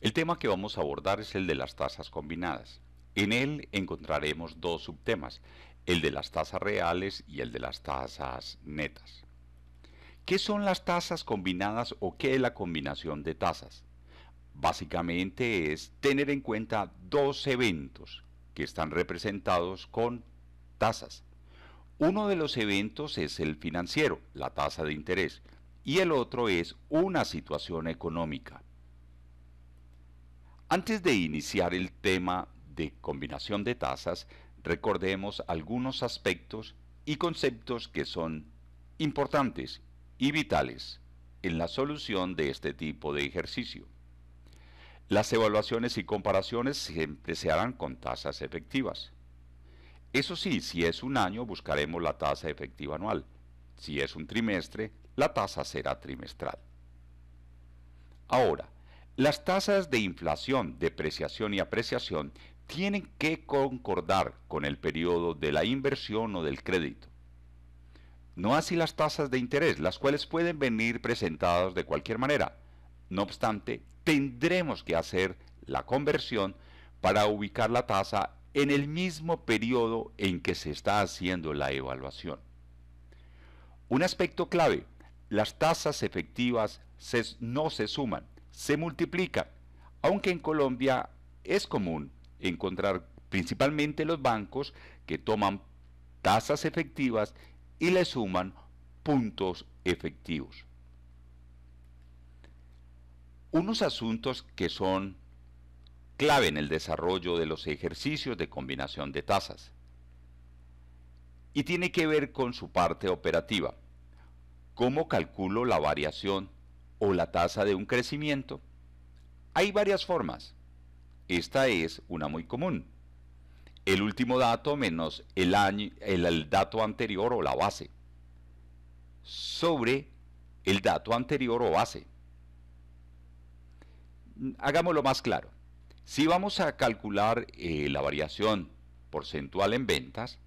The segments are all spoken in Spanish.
El tema que vamos a abordar es el de las tasas combinadas. En él encontraremos dos subtemas, el de las tasas reales y el de las tasas netas. ¿Qué son las tasas combinadas o qué es la combinación de tasas? Básicamente es tener en cuenta dos eventos que están representados con tasas. Uno de los eventos es el financiero, la tasa de interés, y el otro es una situación económica. Antes de iniciar el tema de combinación de tasas, recordemos algunos aspectos y conceptos que son importantes y vitales en la solución de este tipo de ejercicio. Las evaluaciones y comparaciones siempre se harán con tasas efectivas. Eso sí, si es un año buscaremos la tasa efectiva anual. Si es un trimestre, la tasa será trimestral. Ahora, las tasas de inflación, depreciación y apreciación tienen que concordar con el periodo de la inversión o del crédito. No así las tasas de interés, las cuales pueden venir presentadas de cualquier manera. No obstante, tendremos que hacer la conversión para ubicar la tasa en el mismo periodo en que se está haciendo la evaluación. Un aspecto clave, las tasas efectivas no se suman, se multiplican, aunque en Colombia es común encontrar principalmente los bancos que toman tasas efectivas y le suman puntos efectivos. Unos asuntos que son clave en el desarrollo de los ejercicios de combinación de tasas y tiene que ver con su parte operativa. ¿Cómo calculo la variación o la tasa de un crecimiento? Hay varias formas. Esta es una muy común. El último dato menos el dato anterior o la base sobre el dato anterior o base. Hagámoslo más claro. Si vamos a calcular la variación porcentual en ventas,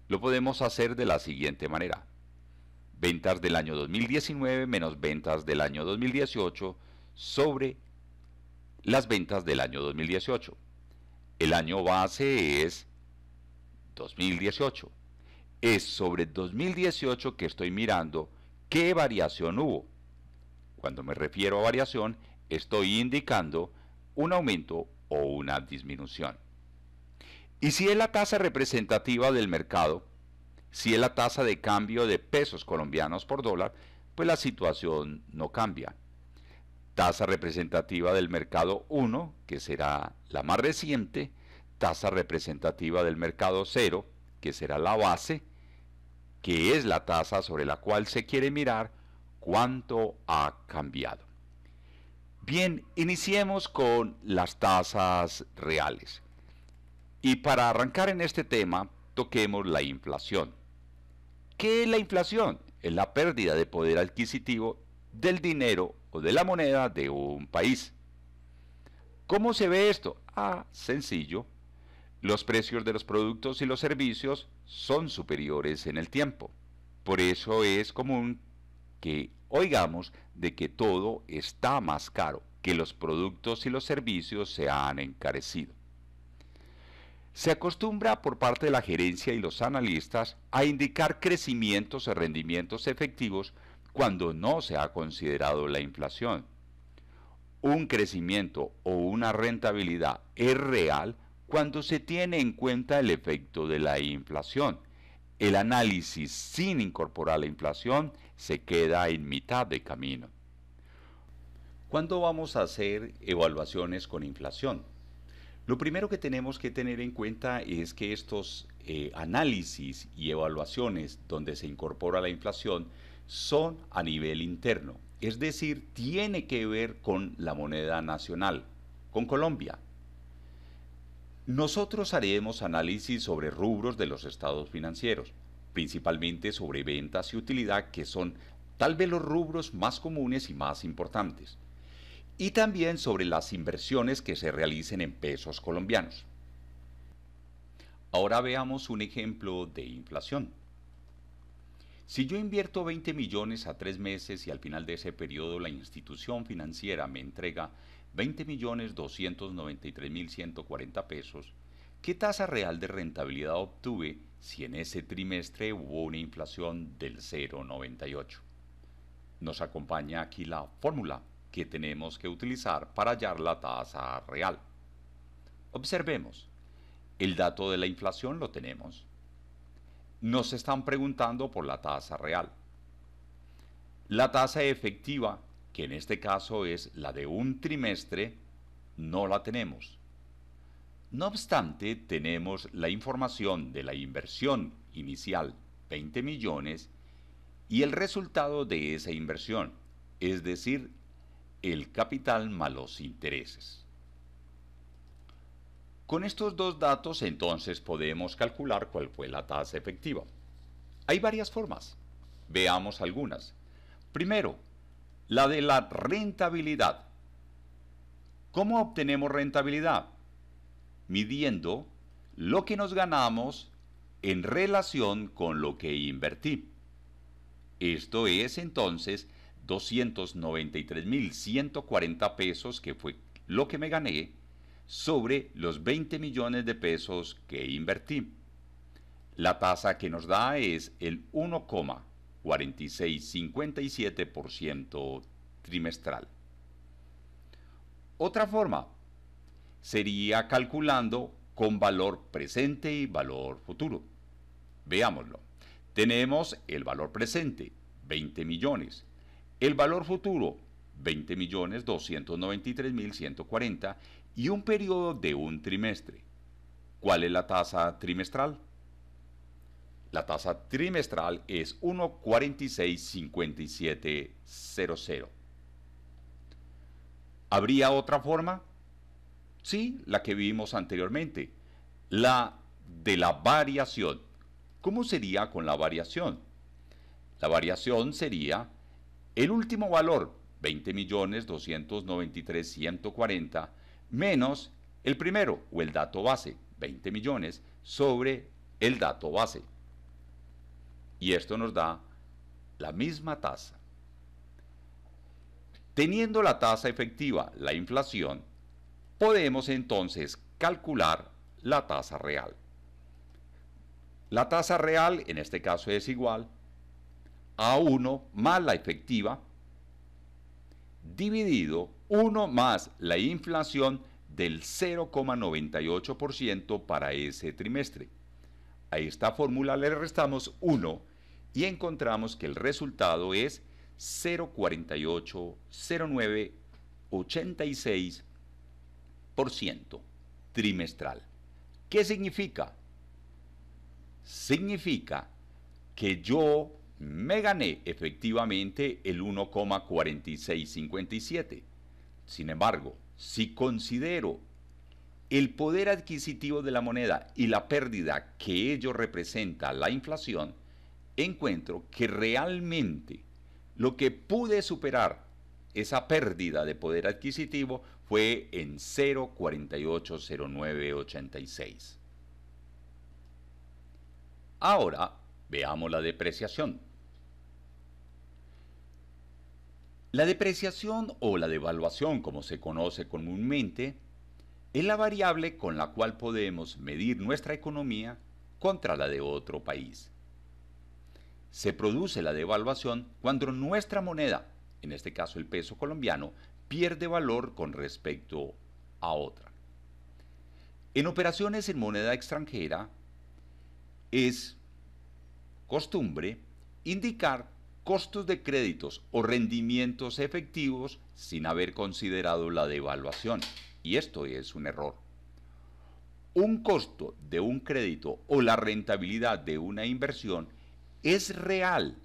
lo podemos hacer de la siguiente manera. Ventas del año 2019 menos ventas del año 2018 sobre las ventas del año 2018. El año base es 2018. Es sobre 2018 que estoy mirando qué variación hubo. Cuando me refiero a variación, estoy indicando un aumento o una disminución. Y si es la tasa representativa del mercado, si es la tasa de cambio de pesos colombianos por dólar, pues la situación no cambia. Tasa representativa del mercado 1, que será la más reciente, tasa representativa del mercado 0, que será la base, que es la tasa sobre la cual se quiere mirar cuánto ha cambiado. Bien, iniciemos con las tasas reales. Y para arrancar en este tema, toquemos la inflación. ¿Qué es la inflación? Es la pérdida de poder adquisitivo del dinero o de la moneda de un país. ¿Cómo se ve esto? Sencillo. Los precios de los productos y los servicios son superiores en el tiempo. Por eso es común que oigamos de que todo está más caro, que los productos y los servicios se han encarecido. Se acostumbra por parte de la gerencia y los analistas a indicar crecimientos o rendimientos efectivos cuando no se ha considerado la inflación. Un crecimiento o una rentabilidad es real cuando se tiene en cuenta el efecto de la inflación. El análisis sin incorporar la inflación se queda en mitad de camino. ¿Cuándo vamos a hacer evaluaciones con inflación? Lo primero que tenemos que tener en cuenta es que estos análisis y evaluaciones donde se incorpora la inflación son a nivel interno, es decir, tiene que ver con la moneda nacional, con Colombia. Nosotros haremos análisis sobre rubros de los estados financieros, principalmente sobre ventas y utilidad, que son tal vez los rubros más comunes y más importantes, y también sobre las inversiones que se realicen en pesos colombianos. Ahora veamos un ejemplo de inflación. Si yo invierto 20 millones a 3 meses y al final de ese periodo la institución financiera me entrega 20.293.140 pesos, ¿qué tasa real de rentabilidad obtuve si en ese trimestre hubo una inflación del 0,98? Nos acompaña aquí la fórmula que tenemos que utilizar para hallar la tasa real. Observemos, el dato de la inflación lo tenemos. Nos están preguntando por la tasa real. La tasa efectiva, que en este caso es la de un trimestre, no la tenemos. No obstante, tenemos la información de la inversión inicial, 20 millones, y el resultado de esa inversión, es decir, el capital más los intereses. Con estos dos datos entonces podemos calcular cuál fue la tasa efectiva. Hay varias formas. Veamos algunas. Primero, la de la rentabilidad. ¿Cómo obtenemos rentabilidad? Midiendo lo que nos ganamos en relación con lo que invertí. Esto es entonces 293.140 pesos, que fue lo que me gané, sobre los 20 millones de pesos que invertí. La tasa que nos da es el 1,4657% trimestral. Otra forma sería calculando con valor presente y valor futuro. Veámoslo. Tenemos el valor presente, 20 millones. El valor futuro, 20.293.140, y un periodo de un trimestre. ¿Cuál es la tasa trimestral? La tasa trimestral es 1,465700. ¿Habría otra forma? Sí, la que vimos anteriormente, la de la variación. ¿Cómo sería con la variación? La variación sería el último valor, 20.293.140, menos el primero o el dato base, 20 millones, sobre el dato base. Y esto nos da la misma tasa. Teniendo la tasa efectiva, la inflación, podemos entonces calcular la tasa real. La tasa real en este caso es igual a 1 más la efectiva dividido 1 más la inflación del 0,98% para ese trimestre. A esta fórmula le restamos 1 y encontramos que el resultado es 0,480986% trimestral. ¿Qué significa? Significa que yo me gané efectivamente el 1,4657. Sin embargo, si considero el poder adquisitivo de la moneda y la pérdida que ello representa la inflación, encuentro que realmente lo que pude superar esa pérdida de poder adquisitivo fue en 0,480986. Ahora veamos la depreciación. La depreciación o la devaluación, como se conoce comúnmente, es la variable con la cual podemos medir nuestra economía contra la de otro país. Se produce la devaluación cuando nuestra moneda, en este caso el peso colombiano, pierde valor con respecto a otra. En operaciones en moneda extranjera es costumbre indicar costos de créditos o rendimientos efectivos sin haber considerado la devaluación, y esto es un error. Un costo de un crédito o la rentabilidad de una inversión es real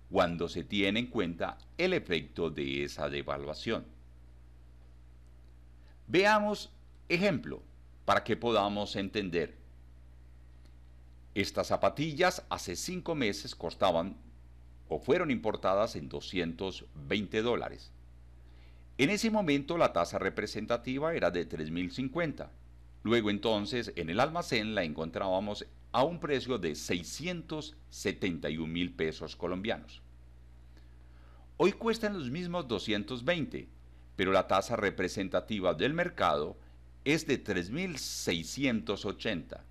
cuando se tiene en cuenta el efecto de esa devaluación. Veamos ejemplo para que podamos entender. Estas zapatillas hace 5 meses costaban o fueron importadas en $220. En ese momento la tasa representativa era de 3.050. Luego entonces en el almacén la encontrábamos a un precio de 671.000 pesos colombianos. Hoy cuestan los mismos 220, pero la tasa representativa del mercado es de 3.680.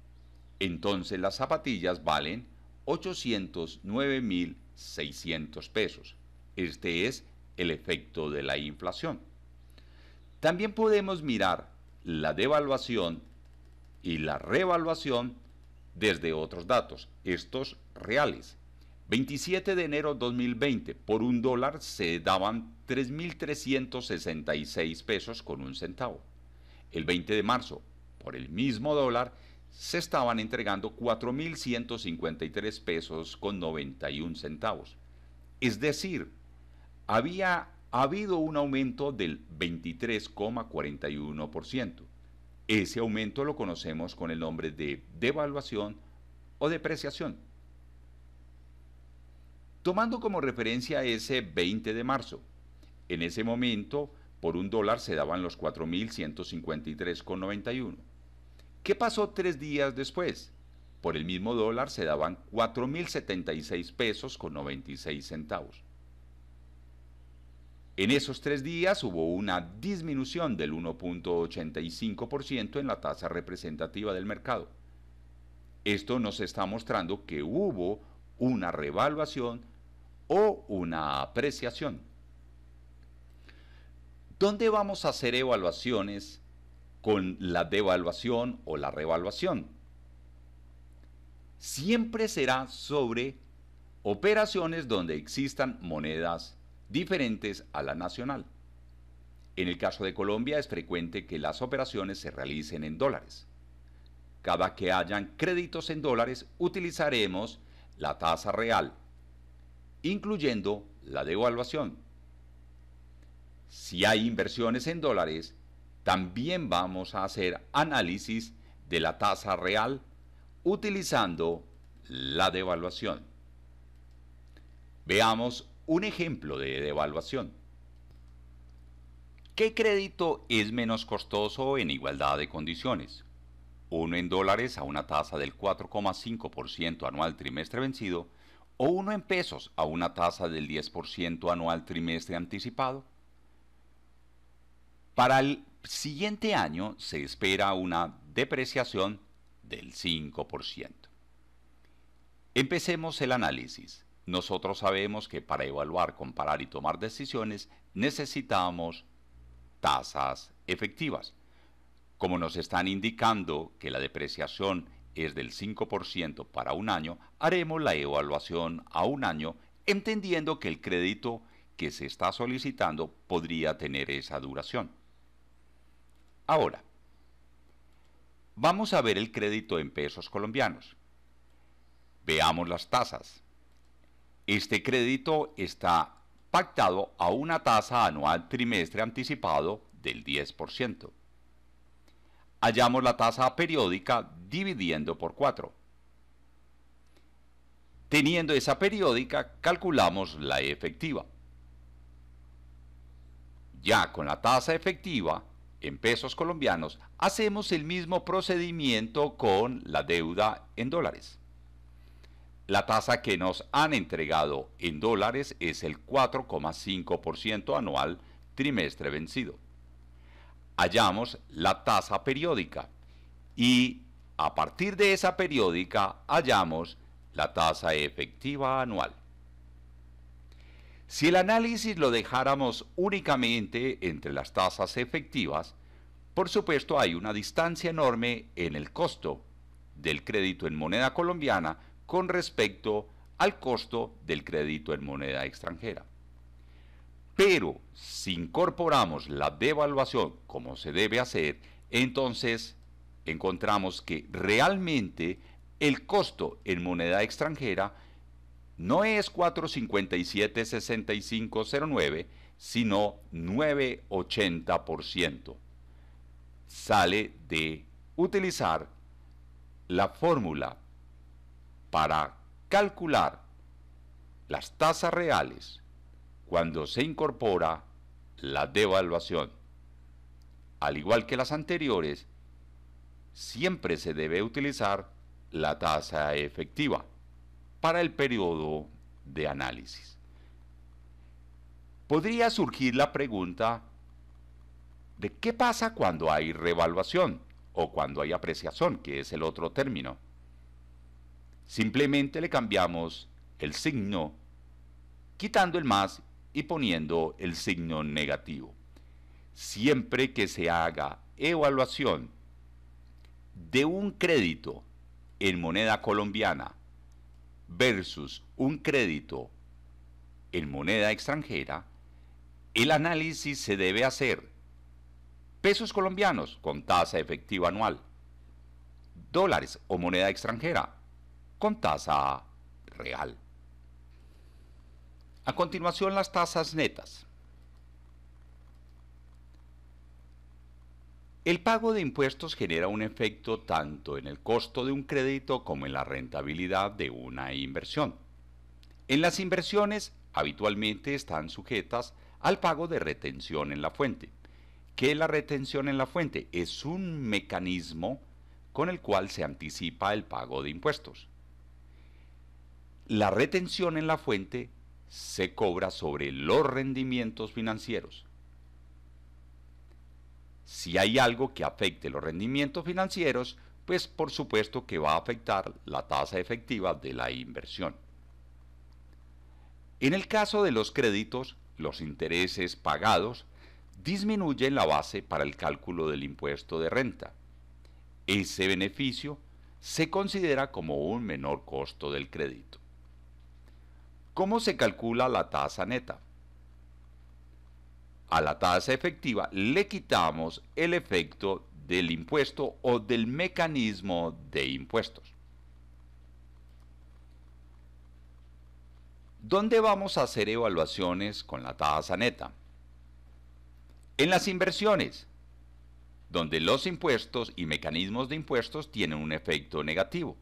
Entonces las zapatillas valen 809.600 pesos. Este es el efecto de la inflación. También podemos mirar la devaluación y la revaluación desde otros datos, estos reales. 27 de enero de 2020, por un dólar se daban 3.366 pesos con un centavo. El 20 de marzo, por el mismo dólar, se estaban entregando 4.153 pesos con 91 centavos. Es decir, había habido un aumento del 23,41%. Ese aumento lo conocemos con el nombre de devaluación o depreciación. Tomando como referencia ese 20 de marzo, en ese momento por un dólar se daban los 4.153,91. ¿Qué pasó 3 días después? Por el mismo dólar se daban 4.076 pesos con 96 centavos. En esos 3 días hubo una disminución del 1,85% en la tasa representativa del mercado. Esto nos está mostrando que hubo una revaluación o una apreciación. ¿Dónde vamos a hacer evaluaciones con la devaluación o la revaluación? Siempre será sobre operaciones donde existan monedas diferentes a la nacional. En el caso de Colombia es frecuente que las operaciones se realicen en dólares. Cada que hayan créditos en dólares utilizaremos la tasa real, incluyendo la devaluación. Si hay inversiones en dólares, también vamos a hacer análisis de la tasa real utilizando la devaluación. Veamos un ejemplo de devaluación. ¿Qué crédito es menos costoso en igualdad de condiciones? ¿Uno en dólares a una tasa del 4,5% anual trimestre vencido o uno en pesos a una tasa del 10% anual trimestre anticipado? Para el siguiente año se espera una depreciación del 5%. Empecemos el análisis. Nosotros sabemos que para evaluar, comparar y tomar decisiones necesitamos tasas efectivas. Como nos están indicando que la depreciación es del 5% para un año, haremos la evaluación a un año, entendiendo que el crédito que se está solicitando podría tener esa duración. Ahora, vamos a ver el crédito en pesos colombianos. Veamos las tasas. Este crédito está pactado a una tasa anual trimestre anticipado del 10%. Hallamos la tasa periódica dividiendo por 4. Teniendo esa periódica, calculamos la efectiva. Ya con la tasa efectiva, en pesos colombianos, hacemos el mismo procedimiento con la deuda en dólares. La tasa que nos han entregado en dólares es el 4,5% anual trimestre vencido. Hallamos la tasa periódica y a partir de esa periódica hallamos la tasa efectiva anual. Si el análisis lo dejáramos únicamente entre las tasas efectivas, por supuesto hay una distancia enorme en el costo del crédito en moneda colombiana con respecto al costo del crédito en moneda extranjera. Pero si incorporamos la devaluación como se debe hacer, entonces encontramos que realmente el costo en moneda extranjera no es 4,576509, sino 9,80%. Sale de utilizar la fórmula para calcular las tasas reales cuando se incorpora la devaluación. Al igual que las anteriores, siempre se debe utilizar la tasa efectiva para el periodo de análisis. Podría surgir la pregunta, de qué pasa cuando hay revaluación o cuando hay apreciación, que es el otro término. Simplemente le cambiamos el signo, quitando el más y poniendo el signo negativo. Siempre que se haga evaluación de un crédito en moneda colombiana versus un crédito en moneda extranjera, el análisis se debe hacer pesos colombianos con tasa efectiva anual, dólares o moneda extranjera con tasa real. A continuación, las tasas netas. El pago de impuestos genera un efecto tanto en el costo de un crédito como en la rentabilidad de una inversión. En las inversiones, habitualmente están sujetas al pago de retención en la fuente. ¿Qué es la retención en la fuente? Es un mecanismo con el cual se anticipa el pago de impuestos. La retención en la fuente se cobra sobre los rendimientos financieros. Si hay algo que afecte los rendimientos financieros, pues por supuesto que va a afectar la tasa efectiva de la inversión. En el caso de los créditos, los intereses pagados disminuyen la base para el cálculo del impuesto de renta. Ese beneficio se considera como un menor costo del crédito. ¿Cómo se calcula la tasa neta? A la tasa efectiva le quitamos el efecto del impuesto o del mecanismo de impuestos. ¿Dónde vamos a hacer evaluaciones con la tasa neta? En las inversiones, donde los impuestos y mecanismos de impuestos tienen un efecto negativo.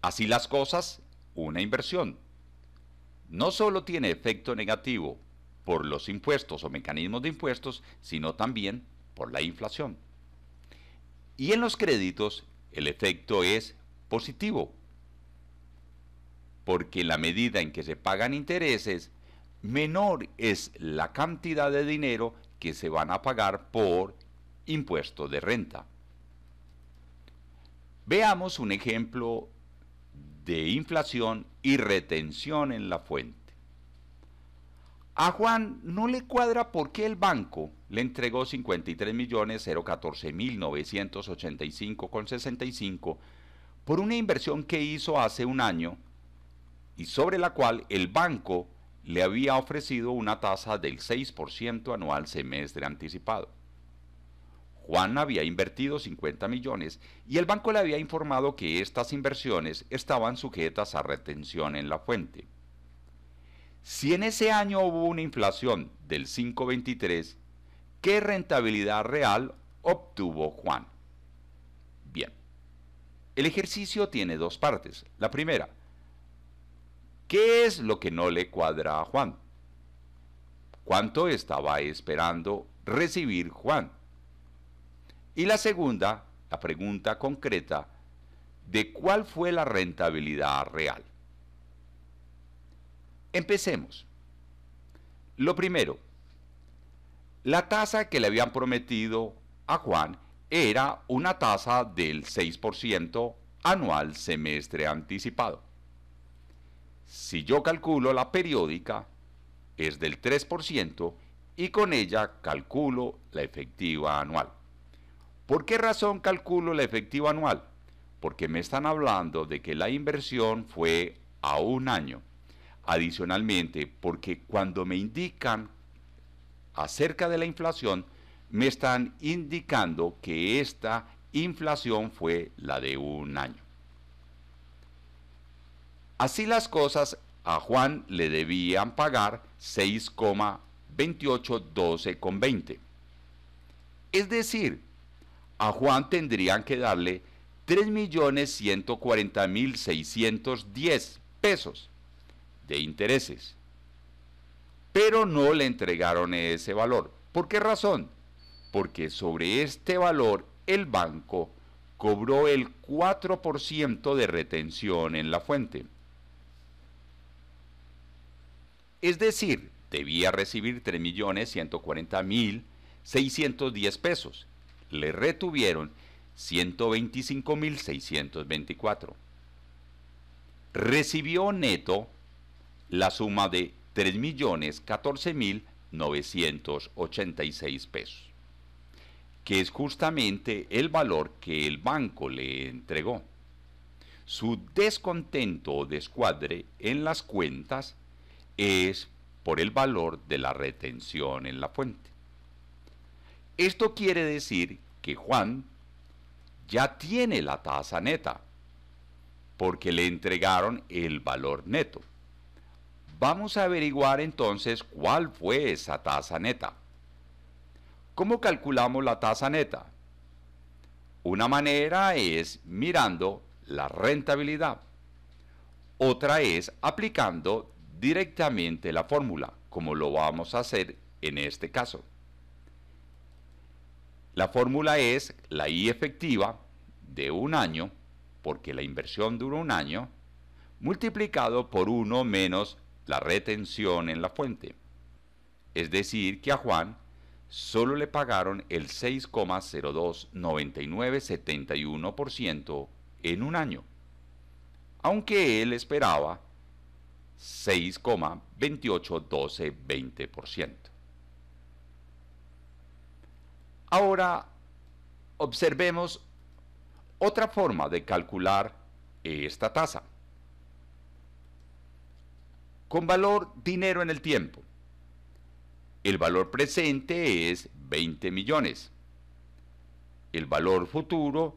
Así las cosas, una inversión no solo tiene efecto negativo por los impuestos o mecanismos de impuestos, sino también por la inflación. Y en los créditos, el efecto es positivo, porque en la medida en que se pagan intereses, menor es la cantidad de dinero que se van a pagar por impuesto de renta. Veamos un ejemplo de inflación y retención en la fuente. A Juan no le cuadra por qué el banco le entregó 53.014.985,65 por una inversión que hizo hace un año y sobre la cual el banco le había ofrecido una tasa del 6% anual semestre anticipado. Juan había invertido 50 millones y el banco le había informado que estas inversiones estaban sujetas a retención en la fuente. Si en ese año hubo una inflación del 5,23, ¿qué rentabilidad real obtuvo Juan? Bien, el ejercicio tiene dos partes. La primera, ¿qué es lo que no le cuadra a Juan? ¿Cuánto estaba esperando recibir Juan? Y la segunda, la pregunta concreta, ¿de cuál fue la rentabilidad real? Empecemos. Lo primero, la tasa que le habían prometido a Juan era una tasa del 6% anual semestre anticipado. Si yo calculo la periódica, es del 3% y con ella calculo la efectiva anual. ¿Por qué razón calculo la efectiva anual? Porque me están hablando de que la inversión fue a un año. Adicionalmente, porque cuando me indican acerca de la inflación, me están indicando que esta inflación fue la de un año. Así las cosas, a Juan le debían pagar 6,2812,20. Es decir, a Juan tendrían que darle 3.140.610 pesos de intereses. Pero no le entregaron ese valor. ¿Por qué razón? Porque sobre este valor el banco cobró el 4% de retención en la fuente. Es decir, debía recibir 3.140.000 610 pesos. Le retuvieron 125.624. Recibió neto la suma de 3.014.986 pesos, que es justamente el valor que el banco le entregó. Su descontento o descuadre en las cuentas es por el valor de la retención en la fuente. Esto quiere decir que Juan ya tiene la tasa neta, porque le entregaron el valor neto. Vamos a averiguar entonces cuál fue esa tasa neta. ¿Cómo calculamos la tasa neta? Una manera es mirando la rentabilidad. Otra es aplicando directamente la fórmula, como lo vamos a hacer en este caso. La fórmula es la I efectiva de un año, porque la inversión duró un año, multiplicado por 1 menos la retención en la fuente. Es decir, que a Juan solo le pagaron el 6,029971% en un año, aunque él esperaba 6,281220%. Ahora observemos otra forma de calcular esta tasa. Con valor dinero en el tiempo. El valor presente es 20 millones. El valor futuro,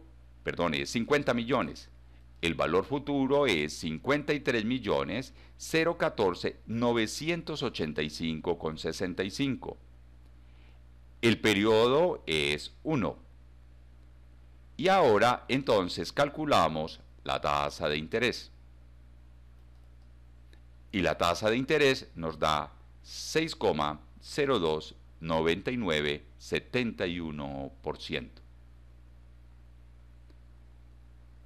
es 50 millones. El valor futuro es 53.014.985,65. El periodo es 1. Y ahora entonces calculamos la tasa de interés. Y la tasa de interés nos da 6,029971%.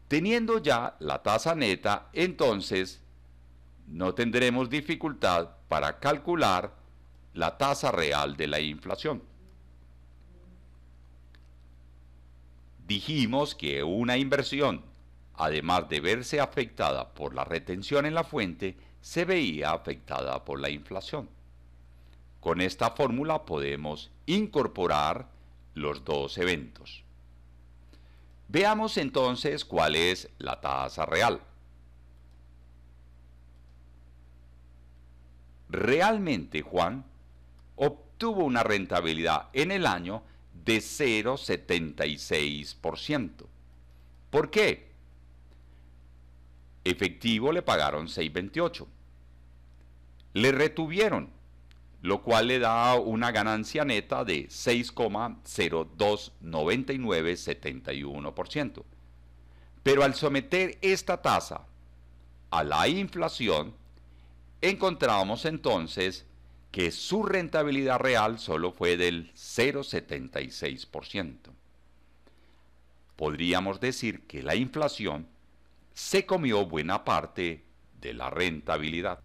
Teniendo ya la tasa neta, entonces no tendremos dificultad para calcular la tasa real de la inflación. Dijimos que una inversión, además de verse afectada por la retención en la fuente, se veía afectada por la inflación. Con esta fórmula podemos incorporar los dos eventos. Veamos entonces cuál es la tasa real. Realmente Juan obtuvo una rentabilidad en el año de 0,76%. ¿Por qué? Efectivo le pagaron 6.28. Le retuvieron, lo cual le da una ganancia neta de 6,029971%. Pero al someter esta tasa a la inflación, encontramos entonces que su rentabilidad real solo fue del 0,76%. Podríamos decir que la inflación se comió buena parte de la rentabilidad.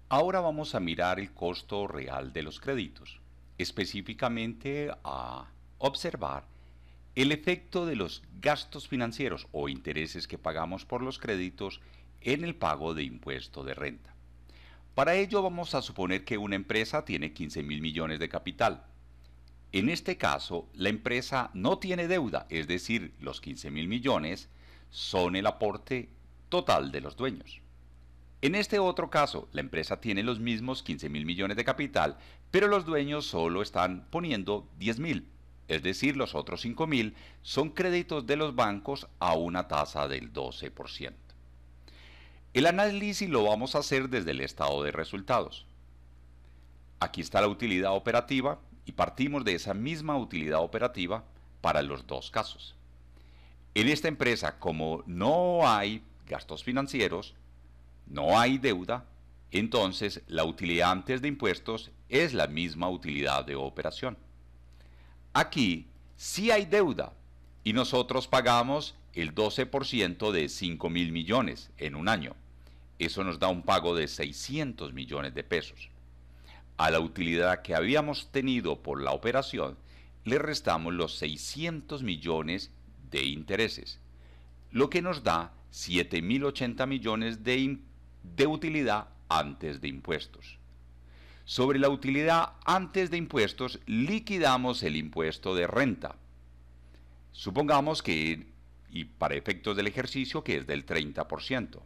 Ahora vamos a mirar el costo real de los créditos, específicamente a observar el efecto de los gastos financieros o intereses que pagamos por los créditos en el pago de impuesto de renta. Para ello vamos a suponer que una empresa tiene 15.000 millones de capital. En este caso, la empresa no tiene deuda, es decir, los 15.000 millones son el aporte total de los dueños. En este otro caso, la empresa tiene los mismos 15.000 millones de capital, pero los dueños solo están poniendo 10.000, es decir, los otros 5.000 son créditos de los bancos a una tasa del 12%. El análisis lo vamos a hacer desde el estado de resultados. Aquí está la utilidad operativa y partimos de esa misma utilidad operativa para los dos casos. En esta empresa, como no hay gastos financieros, no hay deuda, entonces la utilidad antes de impuestos es la misma utilidad de operación. Aquí sí hay deuda y nosotros pagamos el 12% de 5.000 millones en un año. Eso nos da un pago de 600 millones de pesos. A la utilidad que habíamos tenido por la operación le restamos los 600 millones de intereses, lo que nos da 7.080 millones de utilidad antes de impuestos. Sobre la utilidad antes de impuestos liquidamos el impuesto de renta. Supongamos que, y para efectos del ejercicio, que es del 30%.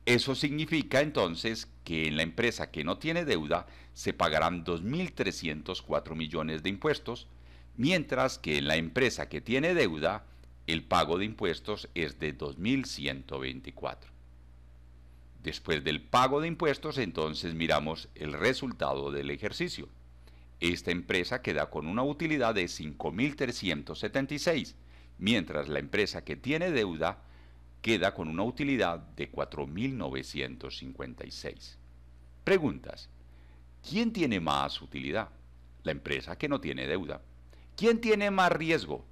Eso significa entonces que en la empresa que no tiene deuda se pagarán 2.304 millones de impuestos, mientras que en la empresa que tiene deuda el pago de impuestos es de 2.124. Después del pago de impuestos, entonces miramos el resultado del ejercicio. Esta empresa queda con una utilidad de 5.376, mientras la empresa que tiene deuda queda con una utilidad de 4.956. Preguntas. ¿Quién tiene más utilidad? La empresa que no tiene deuda. ¿Quién tiene más riesgo?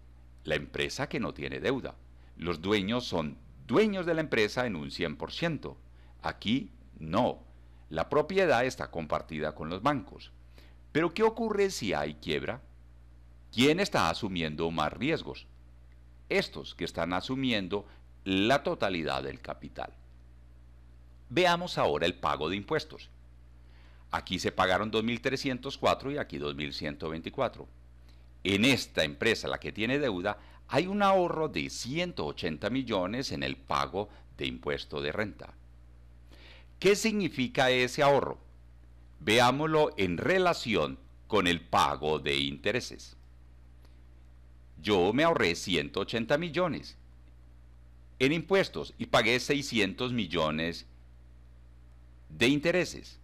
La empresa que no tiene deuda. Los dueños son dueños de la empresa en un 100%. Aquí no. La propiedad está compartida con los bancos. Pero ¿qué ocurre si hay quiebra? ¿Quién está asumiendo más riesgos? Estos que están asumiendo la totalidad del capital. Veamos ahora el pago de impuestos. Aquí se pagaron 2.304 y aquí 2.124. En esta empresa, la que tiene deuda, hay un ahorro de 180 millones en el pago de impuesto de renta. ¿Qué significa ese ahorro? Veámoslo en relación con el pago de intereses. Yo me ahorré 180 millones en impuestos y pagué 600 millones de intereses.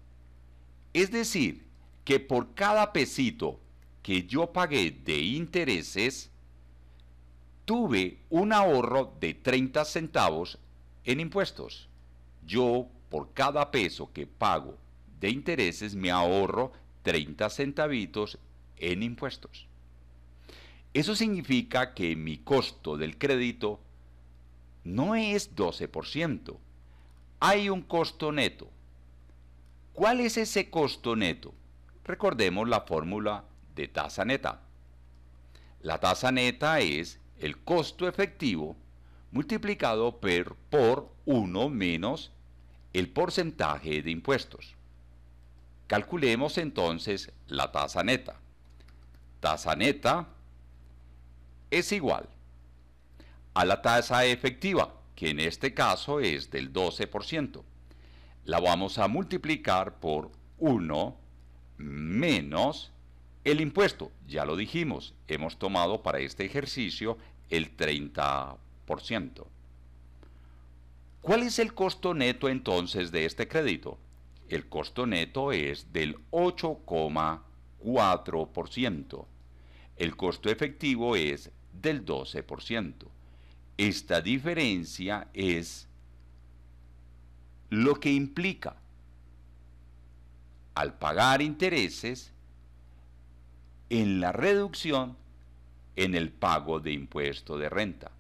Es decir, que por cada pesito que yo pagué de intereses, tuve un ahorro de 30 centavos en impuestos. Yo, por cada peso que pago de intereses, me ahorro 30 centavitos en impuestos. Eso significa que mi costo del crédito no es 12%. Hay un costo neto. ¿Cuál es ese costo neto? Recordemos la fórmula de tasa neta. La tasa neta es el costo efectivo multiplicado por 1 menos el porcentaje de impuestos. Calculemos entonces la tasa neta. Tasa neta es igual a la tasa efectiva, que en este caso es del 12%. La vamos a multiplicar por 1 menos el impuesto. Ya lo dijimos, hemos tomado para este ejercicio el 30%. ¿Cuál es el costo neto entonces de este crédito? El costo neto es del 8,4%. El costo efectivo es del 12%. Esta diferencia es lo que implica al pagar intereses en la reducción en el pago de impuesto de renta.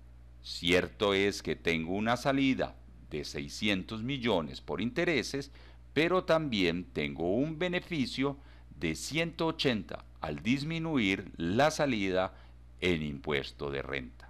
Cierto es que tengo una salida de 600 millones por intereses, pero también tengo un beneficio de 180 al disminuir la salida en impuesto de renta.